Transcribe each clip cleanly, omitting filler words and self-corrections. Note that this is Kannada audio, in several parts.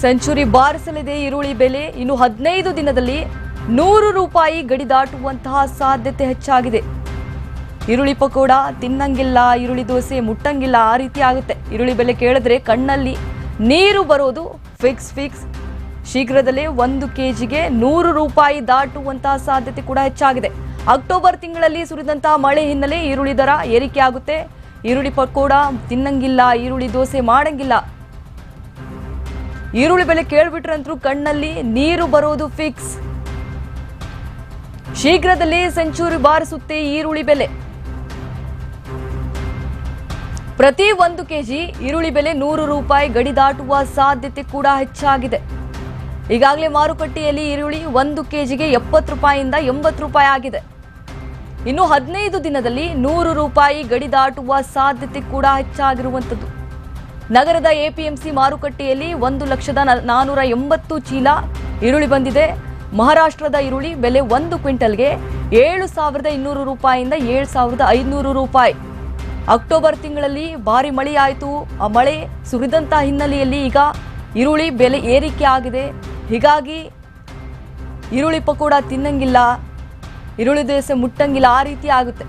ಸೆಂಚುರಿ ಬಾರಿಸಲಿದೆ ಈರುಳ್ಳಿ ಬೆಲೆ. ಇನ್ನು 15 ದಿನದಲ್ಲಿ 100 ರೂಪಾಯಿ ಗಡಿ ದಾಟುವಂತಹ ಸಾಧ್ಯತೆ ಹೆಚ್ಚಾಗಿದೆ. ಈರುಳ್ಳಿ ಪಕೋಡ ತಿನ್ನಂಗಿಲ್ಲ, ಈರುಳ್ಳಿ ದೋಸೆ ಮುಟ್ಟಂಗಿಲ್ಲ, ಆ ರೀತಿ ಆಗುತ್ತೆ. ಈರುಳ್ಳಿ ಬೆಲೆ ಕೇಳಿದ್ರೆ ಕಣ್ಣಲ್ಲಿ ನೀರು ಬರೋದು ಫಿಕ್ಸ್. ಶೀಘ್ರದಲ್ಲೇ 1 ಕೆಜಿಗೆ 100 ರೂಪಾಯಿ ದಾಟುವಂತಹ ಸಾಧ್ಯತೆ ಕೂಡ ಹೆಚ್ಚಾಗಿದೆ. ಅಕ್ಟೋಬರ್ ತಿಂಗಳಲ್ಲಿ ಸುರಿದಂತಹ ಮಳೆ ಹಿನ್ನೆಲೆ ಈರುಳ್ಳಿ ದರ ಏರಿಕೆ ಆಗುತ್ತೆ. ಈರುಳ್ಳಿ ಪಕೋಡ ತಿನ್ನಂಗಿಲ್ಲ, ಈರುಳ್ಳಿ ದೋಸೆ ಮಾಡಂಗಿಲ್ಲ, ಈರುಳ್ಳಿ ಬೆಲೆ ಕೇಳ್ಬಿಟ್ರಂತೂ ಕಣ್ಣಲ್ಲಿ ನೀರು ಬರೋದು ಫಿಕ್ಸ್. ಶೀಘ್ರದಲ್ಲೇ ಸೆಂಚುರಿ ಬಾರಿಸುತ್ತೆ ಈರುಳ್ಳಿ ಬೆಲೆ. ಪ್ರತಿ 1 ಕೆಜಿ ಈರುಳ್ಳಿ ಬೆಲೆ 100 ರೂಪಾಯಿ ಗಡಿ ದಾಟುವ ಸಾಧ್ಯತೆ ಕೂಡ ಹೆಚ್ಚಾಗಿದೆ. ಈಗಾಗಲೇ ಮಾರುಕಟ್ಟೆಯಲ್ಲಿ ಈರುಳ್ಳಿ 1 ಕೆಜಿಗೆ 70 ರೂಪಾಯಿಯಿಂದ 80 ರೂಪಾಯಿ ಆಗಿದೆ. ಇನ್ನು 15 ದಿನದಲ್ಲಿ 100 ರೂಪಾಯಿ ಗಡಿ ದಾಟುವ ಸಾಧ್ಯತೆ ಕೂಡ ಹೆಚ್ಚಾಗಿರುವಂಥದ್ದು. ನಗರದ ಎಪಿಎಂಸಿ ಮಾರುಕಟ್ಟೆಯಲ್ಲಿ 1,480,000 ಚೀಲ ಈರುಳ್ಳಿ ಬಂದಿದೆ. ಮಹಾರಾಷ್ಟ್ರದ ಈರುಳ್ಳಿ ಬೆಲೆ 1 ಕ್ವಿಂಟಲ್ಗೆ 7,200 ರೂಪಾಯಿಯಿಂದ 7,500 ರೂಪಾಯಿ. ಅಕ್ಟೋಬರ್ ತಿಂಗಳಲ್ಲಿ ಭಾರಿ ಮಳೆಯಾಯಿತು. ಆ ಮಳೆ ಸುರಿದಂತಹ ಹಿನ್ನೆಲೆಯಲ್ಲಿ ಈಗ ಈರುಳ್ಳಿ ಬೆಲೆ ಏರಿಕೆ ಆಗಿದೆ. ಹೀಗಾಗಿ ಈರುಳ್ಳಿ ಪಕೋಡ ತಿನ್ನಂಗಿಲ್ಲ, ಈರುಳ್ಳಿ ದೋಸೆ ಮುಟ್ಟಂಗಿಲ್ಲ, ಆ ರೀತಿ ಆಗುತ್ತೆ.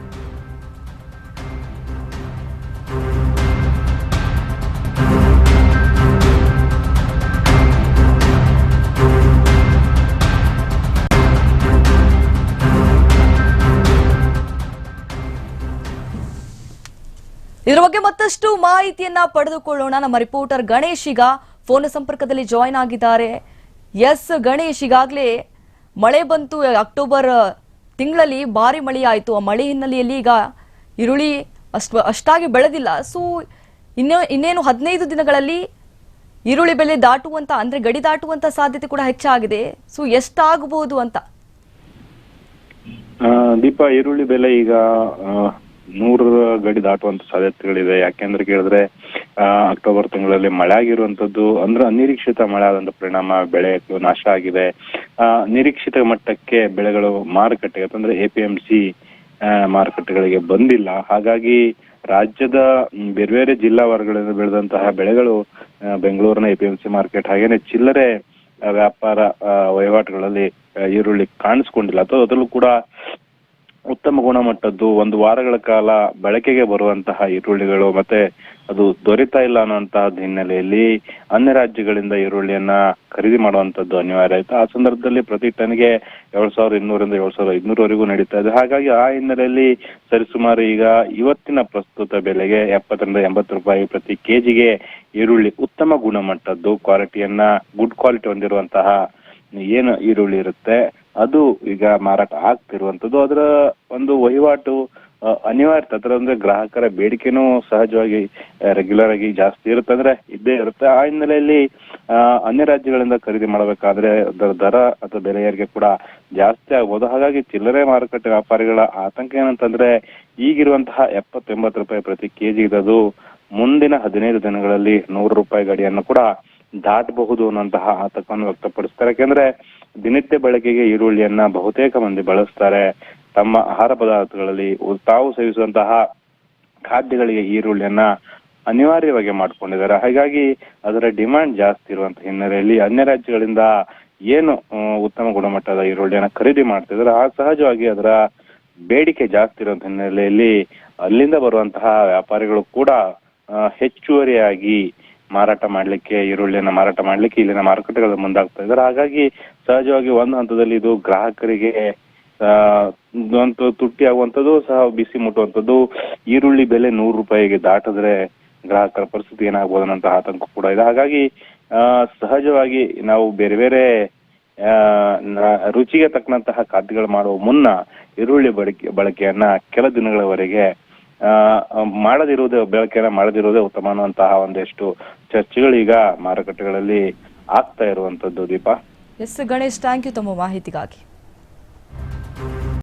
ಇದರ ಬಗ್ಗೆ ಮತ್ತಷ್ಟು ಮಾಹಿತಿಯನ್ನ ಪಡೆದುಕೊಳ್ಳೋಣ. ನಮ್ಮ ರಿಪೋರ್ಟರ್ ಗಣೇಶ್ ಈಗ ಫೋನ್ ಸಂಪರ್ಕದಲ್ಲಿ ಜಾಯಿನ್ ಆಗಿದ್ದಾರೆ. ಎಸ್ ಗಣೇಶ್, ಈಗಾಗಲೇ ಮಳೆ ಬಂತು. ಅಕ್ಟೋಬರ್ ತಿಂಗಳಲ್ಲಿ ಭಾರಿ ಮಳೆ ಆಯಿತು. ಆ ಮಳೆ ಹಿನ್ನೆಲೆಯಲ್ಲಿ ಈಗ ಈರುಳ್ಳಿ ಅಷ್ಟಾಗಿ ಬೆಳೆದಿಲ್ಲ. ಸೊ ಇನ್ನೇನು 15 ದಿನಗಳಲ್ಲಿ ಈರುಳ್ಳಿ ಬೆಲೆ ದಾಟುವಂತ, ಅಂದ್ರೆ ಗಡಿ ದಾಟುವಂತ ಸಾಧ್ಯತೆ ಕೂಡ ಹೆಚ್ಚಾಗಿದೆ. ಸೊ ಎಷ್ಟಾಗಬಹುದು ಅಂತ? ದೀಪಾ, ಈರುಳ್ಳಿ ಬೆಲೆ ಈಗ 100 ಗಡಿ ದಾಟುವಂತ ಸಾಧ್ಯತೆಗಳಿದೆ. ಯಾಕೆಂದ್ರೆ ಕೇಳಿದ್ರೆ ಅಕ್ಟೋಬರ್ ತಿಂಗಳಲ್ಲಿ ಮಳೆ ಆಗಿರುವಂತದ್ದು, ಅಂದ್ರೆ ಅನಿರೀಕ್ಷಿತ ಮಳೆ ಆದಂತ ಪರಿಣಾಮ ಬೆಳೆ ನಾಶ ಆಗಿದೆ. ನಿರೀಕ್ಷಿತ ಮಟ್ಟಕ್ಕೆ ಬೆಳೆಗಳು ಮಾರುಕಟ್ಟೆಗೆ ಅಂತಂದ್ರೆ ಎಪಿಎಂಸಿ ಮಾರುಕಟ್ಟೆಗಳಿಗೆ ಬಂದಿಲ್ಲ. ಹಾಗಾಗಿ ರಾಜ್ಯದ ಬೇರೆ ಬೇರೆ ಜಿಲ್ಲಾ ವರ್ಗಗಳಿಂದ ಬೆಳೆದಂತಹ ಬೆಳೆಗಳು ಬೆಂಗಳೂರಿನ ಎಪಿಎಂಸಿ ಮಾರ್ಕೆಟ್ ಹಾಗೇನೆ ಚಿಲ್ಲರೆ ವ್ಯಾಪಾರ ವಹಿವಾಟುಗಳಲ್ಲಿ ಈರುಳ್ಳಿ ಕಾಣಿಸ್ಕೊಂಡಿಲ್ಲ. ಅಥವಾ ಅದರಲ್ಲೂ ಕೂಡ ಉತ್ತಮ ಗುಣಮಟ್ಟದ್ದು 1 ವಾರಗಳ ಕಾಲ ಬಳಕೆಗೆ ಬರುವಂತಹ ಈರುಳ್ಳಿಗಳು ಮತ್ತೆ ಅದು ದೊರೆತಾ ಇಲ್ಲ ಅನ್ನುವಂತಹ ಹಿನ್ನೆಲೆಯಲ್ಲಿ ಅನ್ಯ ರಾಜ್ಯಗಳಿಂದ ಈರುಳ್ಳಿಯನ್ನ ಖರೀದಿ ಮಾಡುವಂತದ್ದು ಅನಿವಾರ್ಯ ಆಯ್ತು. ಆ ಸಂದರ್ಭದಲ್ಲಿ ಪ್ರತಿ ಟನ್ಗೆ 7,200ರಿಂದ 7,500ವರೆಗೂ ನಡೀತಾ ಇದೆ. ಹಾಗಾಗಿ ಆ ಹಿನ್ನೆಲೆಯಲ್ಲಿ ಸರಿಸುಮಾರು ಈಗ ಇವತ್ತಿನ ಪ್ರಸ್ತುತ ಬೆಲೆಗೆ 70ರಿಂದ 80 ರೂಪಾಯಿ ಪ್ರತಿ ಕೆಜಿಗೆ ಈರುಳ್ಳಿ ಉತ್ತಮ ಗುಣಮಟ್ಟದ್ದು ಕ್ವಾಲಿಟಿಯನ್ನ ಗುಡ್ ಕ್ವಾಲಿಟಿ ಹೊಂದಿರುವಂತಹ ಏನು ಈರುಳ್ಳಿ ಇರುತ್ತೆ ಅದು ಈಗ ಮಾರಾಟ ಆಗ್ತಿರುವಂತದ್ದು. ಅದರ ಒಂದು ವಹಿವಾಟು ಅನಿವಾರ್ಯತೆ, ಅದರ ಅಂದ್ರೆ ಗ್ರಾಹಕರ ಬೇಡಿಕೆನೂ ಸಹಜವಾಗಿ ರೆಗ್ಯುಲರ್ ಆಗಿ ಜಾಸ್ತಿ ಇರುತ್ತೆ, ಅಂದ್ರೆ ಇದ್ದೇ ಇರುತ್ತೆ. ಆ ಹಿನ್ನೆಲೆಯಲ್ಲಿ ಅನ್ಯ ರಾಜ್ಯಗಳಿಂದ ಖರೀದಿ ಮಾಡಬೇಕಾದ್ರೆ ಅದರ ದರ ಅಥವಾ ಬೆಲೆ ಏರಿಕೆ ಕೂಡ ಜಾಸ್ತಿ ಆಗ್ಬೋದು. ಹಾಗಾಗಿ ಚಿಲ್ಲರೆ ಮಾರುಕಟ್ಟೆ ವ್ಯಾಪಾರಿಗಳ ಆತಂಕ ಏನಂತಂದ್ರೆ ಈಗಿರುವಂತಹ 70-80 ರೂಪಾಯಿ ಪ್ರತಿ ಕೆಜಿ ಇರೋದು ಮುಂದಿನ 15 ದಿನಗಳಲ್ಲಿ 100 ರೂಪಾಯಿ ಗಡಿಯನ್ನು ಕೂಡ ದಾಟಬಹುದು ಅನ್ನುವಂತಹ ಆತಂಕವನ್ನು ವ್ಯಕ್ತಪಡಿಸ್ತಾರೆ. ಯಾಕೆಂದ್ರೆ ದಿನನಿತ್ಯ ಬಳಕೆಗೆ ಈರುಳ್ಳಿಯನ್ನ ಬಹುತೇಕ ಮಂದಿ ಬಳಸ್ತಾರೆ. ತಮ್ಮ ಆಹಾರ ಪದಾರ್ಥಗಳಲ್ಲಿ ತಾವು ಸೇವಿಸುವಂತಹ ಖಾದ್ಯಗಳಿಗೆ ಈರುಳ್ಳಿಯನ್ನ ಅನಿವಾರ್ಯವಾಗಿ ಮಾಡ್ಕೊಂಡಿದ್ದಾರೆ. ಹಾಗಾಗಿ ಅದರ ಡಿಮಾಂಡ್ ಜಾಸ್ತಿ ಇರುವಂತಹ ಹಿನ್ನೆಲೆಯಲ್ಲಿ ಅನ್ಯ ರಾಜ್ಯಗಳಿಂದ ಏನು ಉತ್ತಮ ಗುಣಮಟ್ಟದ ಈರುಳ್ಳಿಯನ್ನ ಖರೀದಿ ಮಾಡ್ತಿದ್ದಾರೆ, ಆ ಸಹಜವಾಗಿ ಅದರ ಬೇಡಿಕೆ ಜಾಸ್ತಿ ಇರುವಂತಹ ಹಿನ್ನೆಲೆಯಲ್ಲಿ ಅಲ್ಲಿಂದ ಬರುವಂತಹ ವ್ಯಾಪಾರಿಗಳು ಕೂಡ ಹೆಚ್ಚುವರಿಯಾಗಿ ಮಾರಾಟ ಮಾಡ್ಲಿಕ್ಕೆ ಈರುಳ್ಳಿಯನ್ನ ಮಾರಾಟ ಮಾಡ್ಲಿಕ್ಕೆ ಇಲ್ಲಿನ ಮಾರುಕಟ್ಟೆಗಳ ಮುಂದಾಗ್ತಾ ಇದ್ದಾರೆ. ಹಾಗಾಗಿ ಸಹಜವಾಗಿ ಒಂದು ಹಂತದಲ್ಲಿ ಇದು ಗ್ರಾಹಕರಿಗೆ ತುಟ್ಟಿ ಆಗುವಂಥದ್ದು ಸಹ ಬಿಸಿ ಮುಟ್ಟುವಂಥದ್ದು. ಈರುಳ್ಳಿ ಬೆಲೆ 100 ರೂಪಾಯಿಗೆ ದಾಟಿದ್ರೆ ಗ್ರಾಹಕರ ಪರಿಸ್ಥಿತಿ ಏನಾಗ್ಬೋದು ಅನ್ನೋಂಥ ಆತಂಕ ಕೂಡ ಇದೆ. ಹಾಗಾಗಿ ಸಹಜವಾಗಿ ನಾವು ಬೇರೆ ಬೇರೆ ರುಚಿಗೆ ತಕ್ಕಂತಹ ಖಾದ್ಯಗಳು ಮಾಡುವ ಮುನ್ನ ಈರುಳ್ಳಿ ಬಳಕೆಯನ್ನ ಕೆಲ ದಿನಗಳವರೆಗೆ ಬಳಕೆಯನ್ನ ಮಾಡದಿರುವುದೇ ಉತ್ತಮ ಅನ್ನುವಂತಹ ಒಂದಷ್ಟು ಚರ್ಚೆಗಳು ಈಗ ಮಾರುಕಟ್ಟೆಗಳಲ್ಲಿ ಆಗ್ತಾ ಇರುವಂತದ್ದು. Deepa. S Ganesh, thank you ತಮ್ಮ ಮಾಹಿತಿಗಾಗಿ.